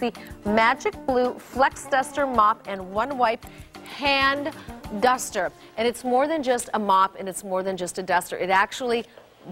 the Magic Blue Flex Duster Mop and One Wipe Hand Duster. And it's more than just a mop, and it's more than just a duster. It actually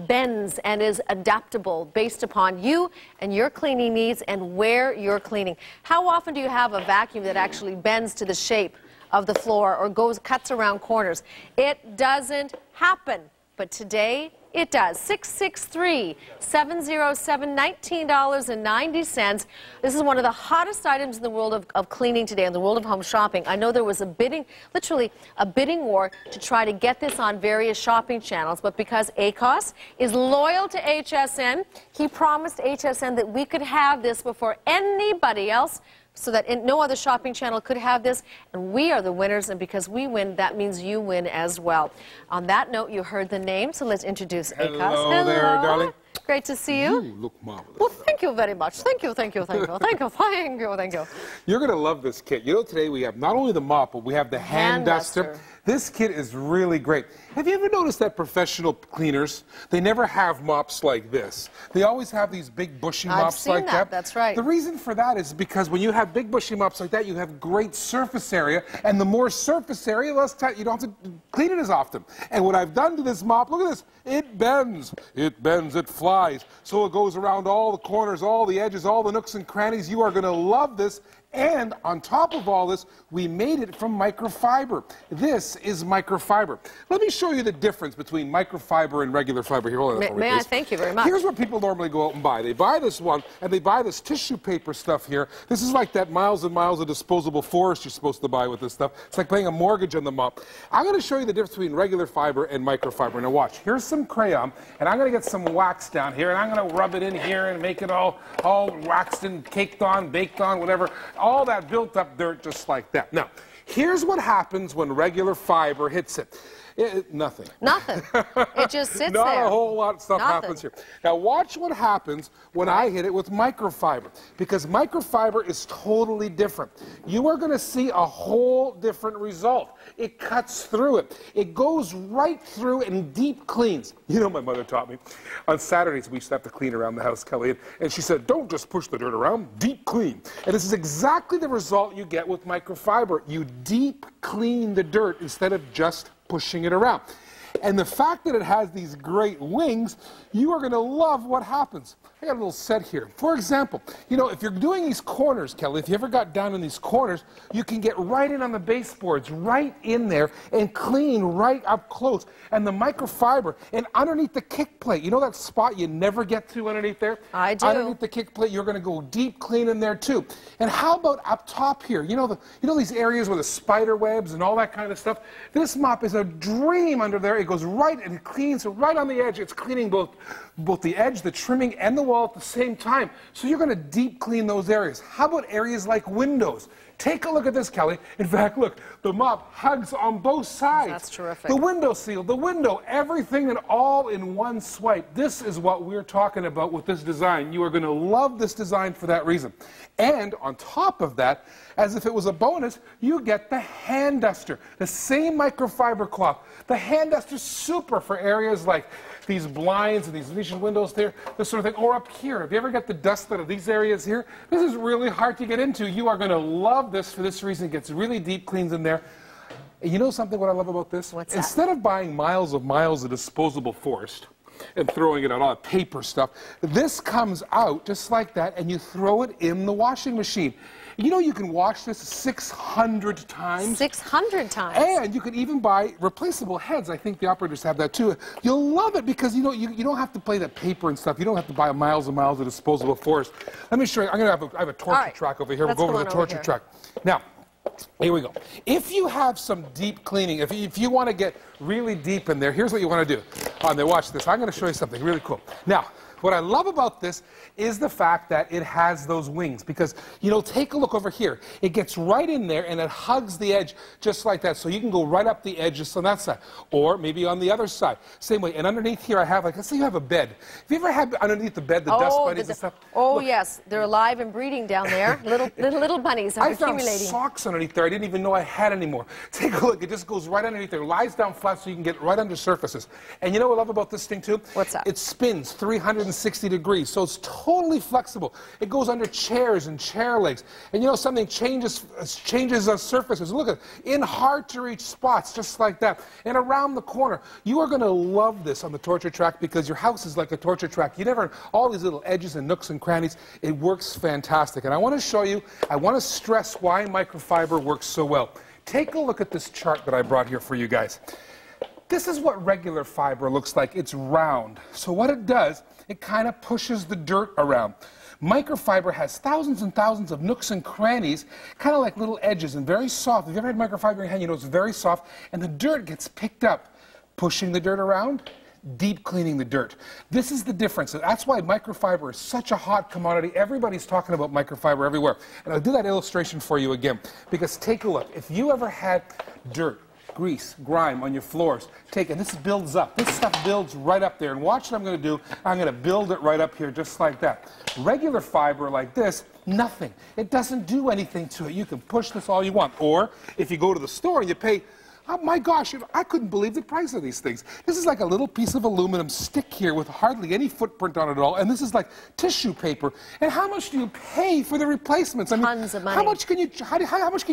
bends and is adaptable based upon you and your cleaning needs and where you're cleaning. How often do you have a vacuum that actually bends to the shape of the floor or cuts around corners? It doesn't happen, but today it does. 663-707-$19.90. This is one of the hottest items in the world of cleaning today, in the world of home shopping. I know there was a bidding, literally a bidding war to try to get this on various shopping channels, but because ACOS is loyal to HSN, he promised HSN that we could have this before anybody else, so that no other shopping channel could have this, and we are the winners, and because we win, that means you win as well. On that note, you heard the name, so let's introduce ACOS. Hello there, darling. Great to see you. You look marvelous. Well, thank you very much. Thank you, thank you, thank you, thank you, thank you, thank you. You're going to love this kit. You know, today we have not only the mop, but we have the hand duster. This kit is really great. Have you ever noticed that professional cleaners, they never have mops like this? They always have these big bushy mops like that. That's right. The reason for that is because when you have big bushy mops like that, you have great surface area, and the more surface area, less time, you don't have to clean it as often. And what I've done to this mop, look at this, it bends, it flies. So it goes around all the corners, all the edges, all the nooks and crannies. You are going to love this. And on top of all this, we made it from microfiber. This is microfiber. Let me show you the difference between microfiber and regular fiber. Here, hold on. May I? Thank you very much. Here's what people normally go out and buy. They buy this one, and they buy this tissue paper stuff here. This is like that miles and miles of disposable forest you're supposed to buy with this stuff. It's like paying a mortgage on the mop. I'm going to show you the difference between regular fiber and microfiber. Now watch. Here's some crayon, and I'm going to get some wax down here, and I'm going to rub it in here and make it all waxed and caked on, baked on, whatever. All that built up dirt just like that. Now, here's what happens when regular fiber hits it. Nothing. Nothing. It just sits there. Not a whole lot of stuff happens here. Now watch what happens when I hit it with microfiber, because microfiber is totally different. You are going to see a whole different result. It cuts through it. It goes right through and deep cleans. You know, my mother taught me on Saturdays we used to have to clean around the house, Kelly, and she said, don't just push the dirt around, deep clean. And this is exactly the result you get with microfiber. You deep clean the dirt instead of just pushing it around. And the fact that it has these great wings, you are going to love what happens. I got a little set here. For example, you know, if you're doing these corners, Kelly, if you ever got down in these corners, you can get right in on the baseboards, right in there, and clean right up close. And the microfiber, and underneath the kick plate, you know that spot you never get to underneath there? I do. Underneath the kick plate, you're going to go deep clean in there too. And how about up top here? You know these areas where the spider webs and all that kind of stuff? This mop is a dream under there. It goes right and it cleans right on the edge. It's cleaning both the edge, the trimming, and the wall at the same time. So you're going to deep clean those areas. How about areas like windows? Take a look at this, Kelly. In fact, look, the mop hugs on both sides. That's terrific. The window seal, the window, everything, and all in one swipe. This is what we're talking about with this design. You are going to love this design for that reason. And on top of that, as if it was a bonus, you get the hand duster, the same microfiber cloth. The hand duster's super for areas like these blinds and these Venetian windows there, this sort of thing, or up here. If you ever get the dust out of these areas here, this is really hard to get into. You are going to love this for this reason. It gets really deep cleans in there. And you know something what I love about this? What's that? Instead of buying miles of disposable forest and throwing it on all that paper stuff, this comes out just like that, and you throw it in the washing machine. You know you can wash this 600 times. 600 times. And you can even buy replaceable heads. I think the operators have that too. You'll love it because you don't have to play that paper and stuff. You don't have to buy miles and miles of disposable forest. Let me show you. I have a torture track over here. We'll go over the torture track. Now, here we go. If you have some deep cleaning, if you want to get really deep in there, here's what you want to do. On there, watch this. I'm going to show you something really cool. Now, what I love about this is the fact that it has those wings, because, you know, take a look over here. It gets right in there and it hugs the edge just like that. So you can go right up the edge just on that side, or maybe on the other side. Same way. And underneath here I have, like, let's say you have a bed. Have you ever had underneath the bed the dust bunnies and stuff? Oh, look. Yes. They're alive and breeding down there. little bunnies are accumulating. I found socks underneath there I didn't even know I had anymore. Take a look. It just goes right underneath there. Lies down flat so you can get right under surfaces. And you know what I love about this thing too? What's that? It spins 360 360 degrees, so it's totally flexible. It goes under chairs and chair legs. And you know something, changes surfaces. Look at it, in hard-to-reach spots, just like that. And around the corner. You are going to love this on the torture track because your house is like a torture track. You never, all these little edges and nooks and crannies, it works fantastic. And I want to show you, I want to stress why microfiber works so well. Take a look at this chart that I brought here for you guys. This is what regular fiber looks like. It's round. So what it does, it kind of pushes the dirt around. Microfiber has thousands and thousands of nooks and crannies, kind of like little edges, and very soft. If you've ever had microfiber in your hand, you know it's very soft, and the dirt gets picked up, pushing the dirt around, deep cleaning the dirt. This is the difference. That's why microfiber is such a hot commodity. Everybody's talking about microfiber everywhere. And I'll do that illustration for you again, because take a look. If you ever had dirt, grease, grime on your floors, and this builds up. This stuff builds right up there. And watch what I'm going to do. I'm going to build it right up here just like that. Regular fiber like this, nothing. It doesn't do anything to it. You can push this all you want. Or if you go to the store and you pay, oh my gosh, I couldn't believe the price of these things. This is like a little piece of aluminum stick here with hardly any footprint on it at all. And this is like tissue paper. And how much do you pay for the replacements? Tons of money. How much can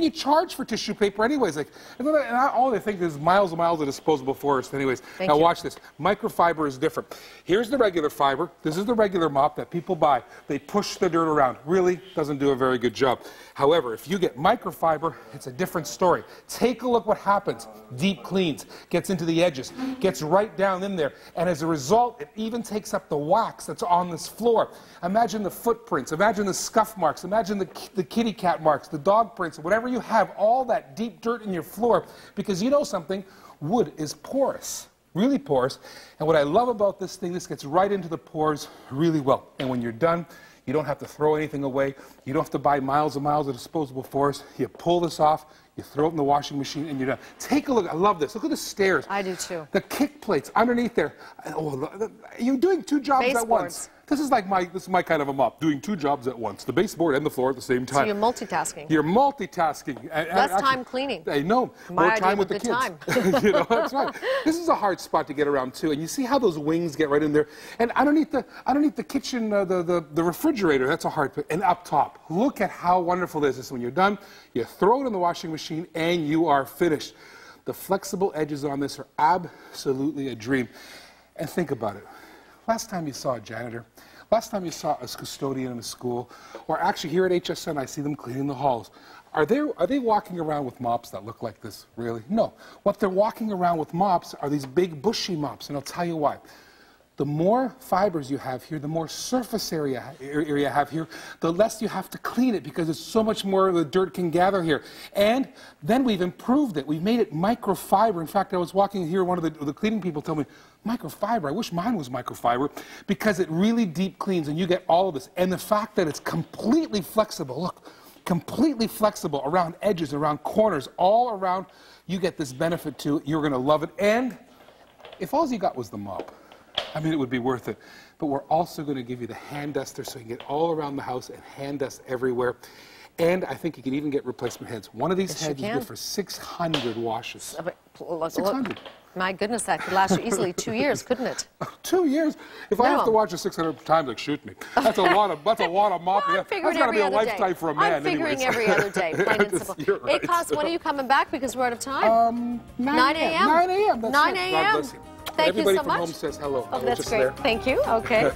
you charge for tissue paper anyways? Like, and all they think is miles and miles of disposable forest anyways. Now watch this. Microfiber is different. Here's the regular fiber. This is the regular mop that people buy. They push the dirt around. Really doesn't do a very good job. However, if you get microfiber, it's a different story. Take a look what happens. Deep cleans, gets into the edges, gets right down in there, and as a result, it even takes up the wax that's on this floor. Imagine the footprints, imagine the scuff marks, imagine the kitty cat marks, the dog prints, whatever you have, all that deep dirt in your floor, because you know something, wood is porous. Really porous, and what I love about this thing, this gets right into the pores really well, and when you're done, you don't have to throw anything away. You don't have to buy miles and miles of disposable forest. You pull this off, you throw it in the washing machine, and you're done. Take a look. I love this. Look at the stairs. I do too. The kick plates underneath there. Oh, you're doing two jobs at once. This is my kind of a mop, doing two jobs at once, the baseboard and the floor at the same time. So you're multitasking. You're multitasking. Less time cleaning. I know. More time with the kids. Time. You know, that's right. This is a hard spot to get around too, and you see how those wings get right in there. And underneath the kitchen, the refrigerator, that's a hard bit. And up top, look at how wonderful this is. When you're done, you throw it in the washing machine, and you are finished. The flexible edges on this are absolutely a dream. And think about it. Last time you saw a janitor, last time you saw a custodian in a school, or actually here at HSN, I see them cleaning the halls. Are they walking around with mops that look like this, really? No. What they're walking around with mops are these big bushy mops, and I'll tell you why. The more fibers you have here, the more surface area you have here, the less you have to clean it because there's so much more of the dirt can gather here. And then we've improved it. We've made it microfiber. In fact, I was walking here, one of the cleaning people told me, microfiber, I wish mine was microfiber, because it really deep cleans and you get all of this. And the fact that it's completely flexible, look, completely flexible around edges, around corners, all around, you get this benefit too. You're going to love it. And if all you got was the mop, I mean, it would be worth it. But we're also going to give you the hand duster so you can get all around the house and hand dust everywhere. And I think you can even get replacement heads. One of these heads is good for 600 washes. 600. My goodness, that could last you easily 2 years, couldn't it? 2 years? If I have to watch it 600 times, like, shoot me. That's a lot of mopping. Well, that's got to be a lifetime for a man. I'm figuring every other day, plain and simple. Right. Akos, when are you coming back? Because we're out of time. 9 a.m. 9 a.m. 9 a.m. Thank Everybody you so from much. home says hello. Oh, that's great. Thank you. Okay.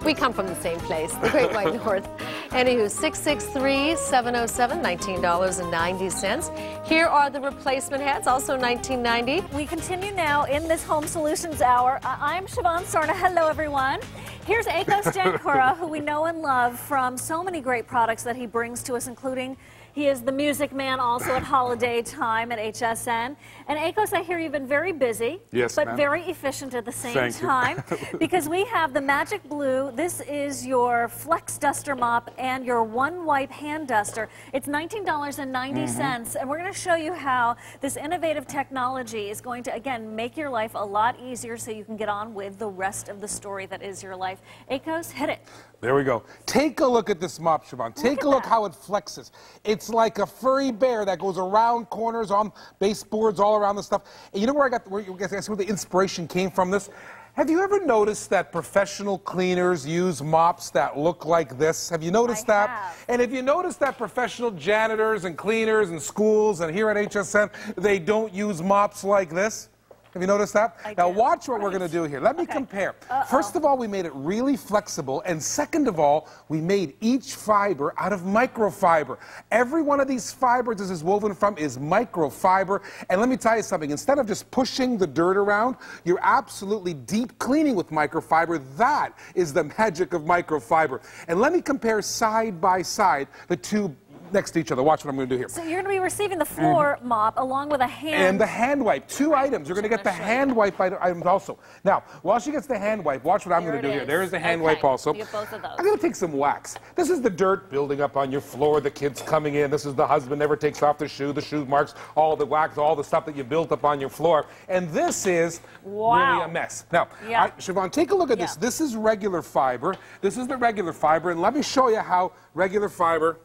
We come from the same place, the Great White North. Anywho, 663-707, $19.90. Here are the replacement heads, also $19.90. We continue now in this Home Solutions Hour. I'm Siobhan Sorna. Hello, everyone. Here's Akos Jankura, who we know and love from so many great products that he brings to us, including he is the music man also at holiday time at HSN. And Akos, I hear you've been very busy, yes, but very efficient at the same time. Because we have the Magic Blue. This is your Flex Duster Mop and your One Wipe Hand Duster. It's $19.90, and we're going to show you how this innovative technology is going to, again, make your life a lot easier so you can get on with the rest of the story that is your life. Akos, hit it. There we go. Take a look at this mop, Siobhan. Take a look how it flexes. It's like a furry bear that goes around corners on baseboards, all around the stuff. And you know where I got where the inspiration came from this? Have you ever noticed that professional cleaners use mops that look like this? Have you noticed that? Have. And have you noticed that professional janitors and cleaners in schools and here at HSN, they don't use mops like this? Have you noticed that? Now watch what we're going to do here. Let me compare. First of all, we made it really flexible, and second of all, we made each fiber out of microfiber. Every one of these fibers this is woven from is microfiber, and let me tell you something. Instead of just pushing the dirt around, you're absolutely deep cleaning with microfiber. That is the magic of microfiber. And let me compare side by side the two next to each other. Watch what I'm going to do here. So you're going to be receiving the floor mop along with a hand. And the hand wipe. Two items. You're going to get the hand wipe items also. Now, while she gets the hand wipe, watch what I'm going to do here. There's the hand wipe also. You get both of those. I'm going to take some wax. This is the dirt building up on your floor, the kids coming in. This is the husband never takes off the shoe marks, all the wax, all the stuff that you built up on your floor. And this is really a mess. Now, Siobhan, take a look at this. This is regular fiber. This is the regular fiber. And let me show you how regular fiber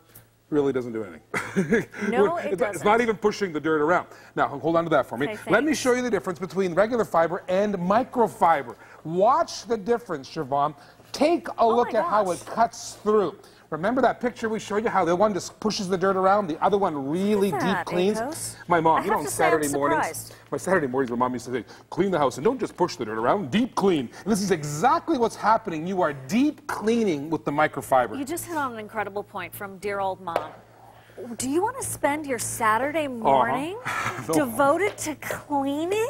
really doesn't do anything. No, it doesn't. It's not even pushing the dirt around. Now, hold on to that for me. Let me show you the difference between regular fiber and microfiber. Watch the difference, Siobhan. Take a look at how it cuts through. Remember that picture we showed you, how the one just pushes the dirt around, the other one really deep cleans? My mom, you know, on Saturday mornings, my mom used to say, clean the house and don't just push the dirt around, deep clean. And this is exactly what's happening. You are deep cleaning with the microfiber. You just hit on an incredible point from dear old mom. Do you want to spend your Saturday morning devoted to cleaning?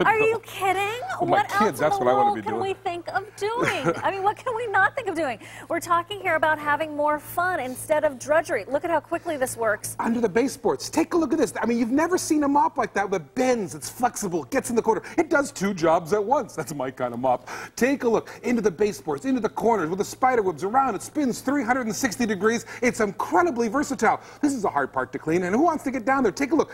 Are you kidding? Well, what kids, else that's in the what I want world to be can doing. we think of doing? I mean, what can we not think of doing? We're talking here about having more fun instead of drudgery. Look at how quickly this works. Under the baseboards. Take a look at this. I mean, you've never seen a mop like that that bends, it's flexible, it gets in the corner. It does two jobs at once. That's my kind of mop. Take a look into the baseboards, into the corners with the spider webs around. It spins 360 degrees. It's incredibly versatile. This is a hard part to clean, and who wants to get down there? Take a look.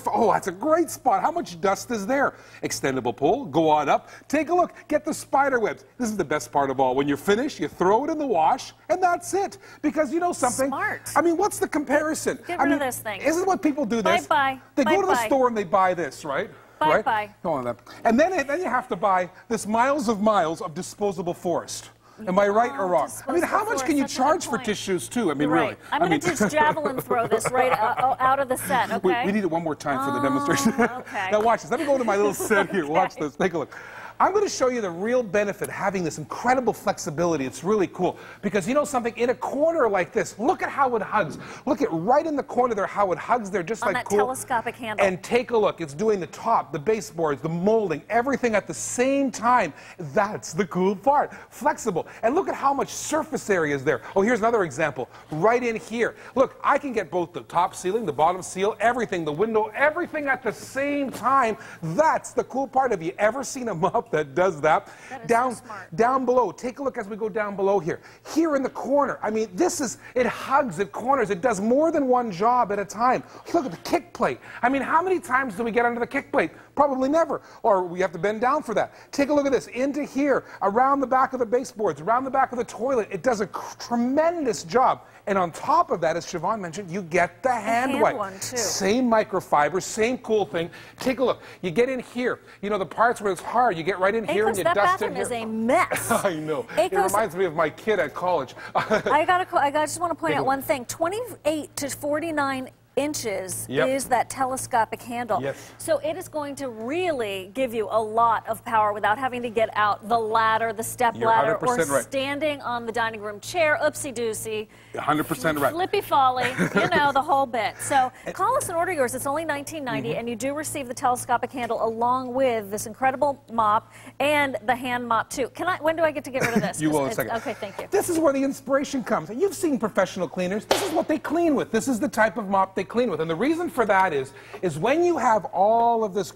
Oh, that's a great spot. How much dust is there? Extendable pull. Go on up. Take a look. Get the spider webs. This is the best part of all. When you're finished, you throw it in the wash, and that's it. Because you know something? Smart. I mean, what's the comparison? Get rid of this thing. Isn't what people do this? Bye-bye. They go to the store and they buy this, right? Bye-bye. Go on that. And then you have to buy this miles of disposable forest. Am I right or wrong? I mean, how much can you charge for tissues, too? I mean, really. I'm going to just javelin throw this right out of the set, okay? We need it one more time for the demonstration. Okay. Now watch this. Let me go to my little set here. Watch this. Take a look. I'm going to show you the real benefit of having this incredible flexibility. It's really cool. Because you know something? In a corner like this, look at how it hugs. Look at right in the corner there how it hugs there, just like cool. On that telescopic handle. And take a look. It's doing the top, the baseboards, the molding, everything at the same time. That's the cool part. Flexible. And look at how much surface area is there. Oh, here's another example. Right in here. Look, I can get both the top ceiling, the bottom seal, everything, the window, everything at the same time. That's the cool part. Have you ever seen a mop that does that? Down below, take a look as we go down below here. Here in the corner, I mean, it hugs, it corners, it does more than one job at a time. Look at the kick plate. I mean, how many times do we get under the kick plate? Probably never. Or we have to bend down for that. Take a look at this. Into here, around the back of the baseboards, around the back of the toilet. It does a tremendous job. And on top of that, as Siobhan mentioned, you get the hand wipe. One too. Same microfiber, same cool thing. Take a look. You get in here. You know, the parts where it's hard, you get right in here and you dust in here. That bathroom is a mess. I know. It reminds me of my kid at college. I just want to point out one thing. 28 to 49 inches is that telescopic handle. Yes. So it is going to really give you a lot of power without having to get out the ladder, the step ladder, or standing on the dining room chair. Oopsie-doosey. 100% right. Flippy-folly, you know, the whole bit. So call us and order yours. It's only $19.90, and you do receive the telescopic handle along with this incredible mop and the hand mop, too. When do I get to get rid of this? You will in a second. Okay, thank you. This is where the inspiration comes. And you've seen professional cleaners. This is what they clean with. This is the type of mop they clean with. And the reason for that is when you have all of this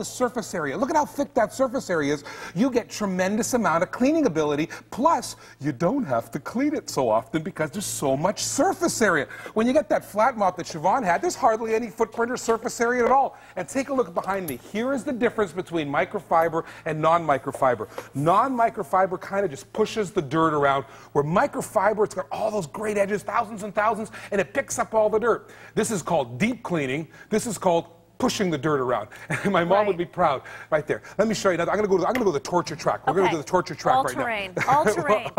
surface area, look at how thick that surface area is, you get tremendous amount of cleaning ability, plus you don't have to clean it so often because there's so much surface area. When you get that flat mop that Siobhan had, there's hardly any footprint or surface area at all. And take a look behind me. Here is the difference between microfiber and non-microfiber. Non-microfiber kind of just pushes the dirt around, where microfiber, it's got all those great edges, thousands and thousands, and it picks up all the dirt. This is called deep cleaning. This is called pushing the dirt around. And my mom would be proud right there. Let me show you. Now, I'm going to go to the torture track. We're going to do the torture track right now. All terrain.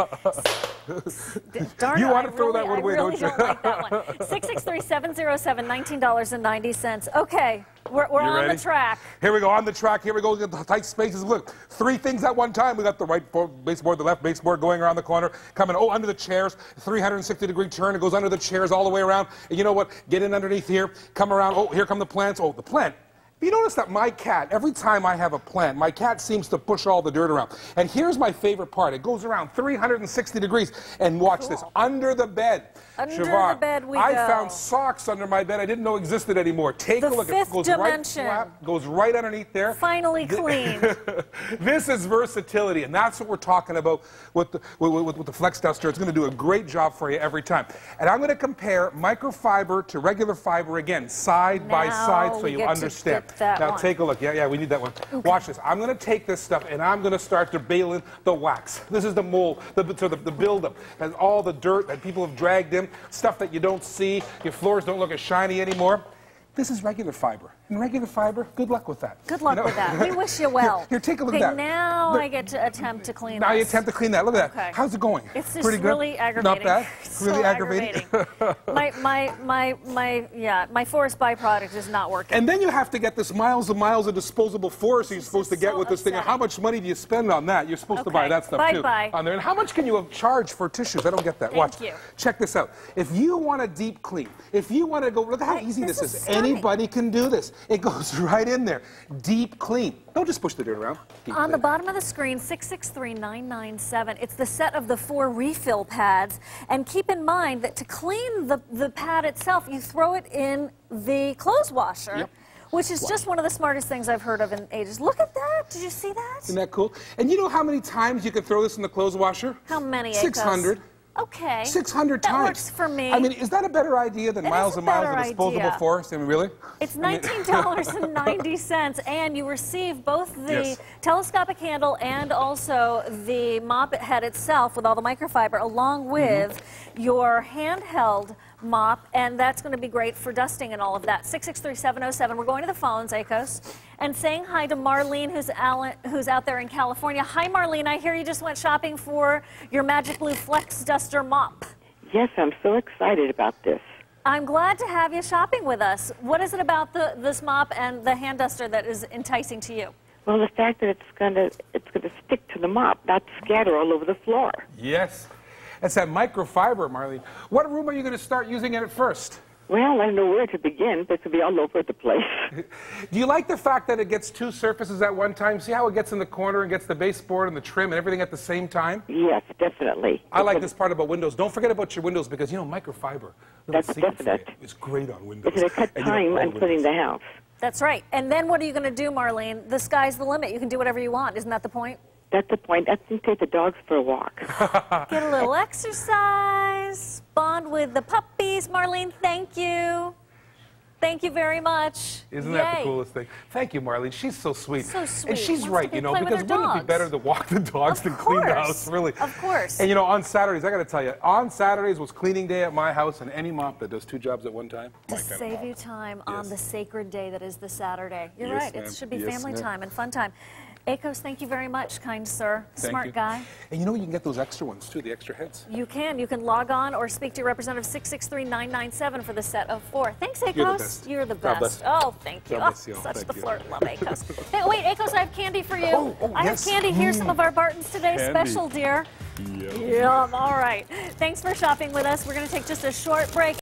Darn you it, want to throw that one away, don't you? I really don't like that one. 663-707, $19.90. Okay, we're on the track. Here we go, on the track. Here we go. The tight spaces. Look, 3 things at one time. We got the right baseboard, the left baseboard going around the corner, coming under the chairs, 360-degree turn. It goes under the chairs all the way around. And you know what? Get in underneath here, come around. Oh, here come the plants. Oh, the plant. You notice that my cat, every time I have a plant, my cat seems to push all the dirt around. And here's my favorite part. It goes around 360 degrees. And watch this, under the bed. Under Siobhan, the bed we I go. found socks under my bed I didn't know existed anymore. Take a look. It goes goes right underneath there. Finally clean. This is versatility, and that's what we're talking about with the Flex Duster. It's going to do a great job for you every time. And I'm going to compare microfiber to regular fiber again, side by side, so you understand. Now take a look. Yeah, we need that one. Okay. Watch this. I'm going to take this stuff and I'm going to start to bail in the wax. This is the mold, the buildup, and all the dirt that people have dragged in, stuff that you don't see. Your floors don't look as shiny anymore. This is regular fiber. And regular fiber, good luck with that. Good luck with that. We wish you well. Here, take a look at that. Now I get to attempt to clean Now this. you attempt to clean that. Look at that. How's it going? It's just pretty good? really aggravating. Not bad? So really aggravating? my forest byproduct is not working. And then you have to get this miles and miles of disposable forest you're supposed to get with this thing. And how much money do you spend on that? You're supposed to buy that stuff too. On there. And how much can you charge for tissues? I don't get that. Watch. Check this out. If you want a deep clean, if you want to go, look at how easy this is. Anybody can do this. It goes right in there. Deep clean. Don't just push the dirt around. On the bottom of the screen, 663-997. It's the set of the 4 refill pads. And keep in mind that to clean the pad itself, you throw it in the clothes washer. Which is just one of the smartest things I've heard of in ages. Look at that. Did you see that? Isn't that cool? And you know how many times you can throw this in the clothes washer? How many, Akos? 600. Okay. 600 times. That works for me. I mean, is that a better idea than miles and miles of disposable forest? I mean, really? It's $19.90, and you receive both the telescopic handle and also the mop head itself with all the microfiber, along with your handheld mop, and that's going to be great for dusting and all of that. 663-707. We're going to the phones, Akos, and saying hi to Marlene, who's out there in California. Hi, Marlene. I hear you just went shopping for your Magic Blue Flex Duster mop. Yes, I'm so excited about this. I'm glad to have you shopping with us. What is it about this mop and the hand duster that is enticing to you? Well, the fact that it's gonna stick to the mop, not scatter all over the floor. Yes. It's that microfiber, Marlene. What room are you going to start using it at first? Well, I don't know where to begin, but it could be all over the place. Do you like the fact that it gets 2 surfaces at one time? See how it gets in the corner and gets the baseboard and the trim and everything at the same time? Yes, definitely. I like this part about windows. Don't forget about your windows because, you know, microfiber. That's definite. It's great on windows. It's going to cut time on cleaning the house. That's right. And then what are you going to do, Marlene? The sky's the limit. You can do whatever you want. Isn't that the point? That's the point. I can take the dogs for a walk. Get a little exercise, bond with the puppies. Marlene, thank you. Thank you very much. Isn't that the coolest thing? Thank you, Marlene. She's so sweet. So sweet. And she's right, you know, because wouldn't it be better to walk the dogs than clean the house, really? Of course. And, you know, on Saturdays, I got to tell you, on Saturdays was cleaning day at my house, and any mop that does 2 jobs at one time. To save you time on the sacred day that is the Saturday. You're right. It should be family time and fun time. Akos, thank you very much, kind sir. Smart guy. And you know you can get those extra ones, too, the extra heads. You can. You can log on or speak to your representative 663-997 for the set of 4. Thanks, Akos. You're the best. You're the best. Oh, thank you. Such the flirt. Love Akos. Hey, wait, Akos, I have candy for you. I have candy. Here's some of our Bartons Today special, dear. Yum. All right. Thanks for shopping with us. We're going to take just a short break.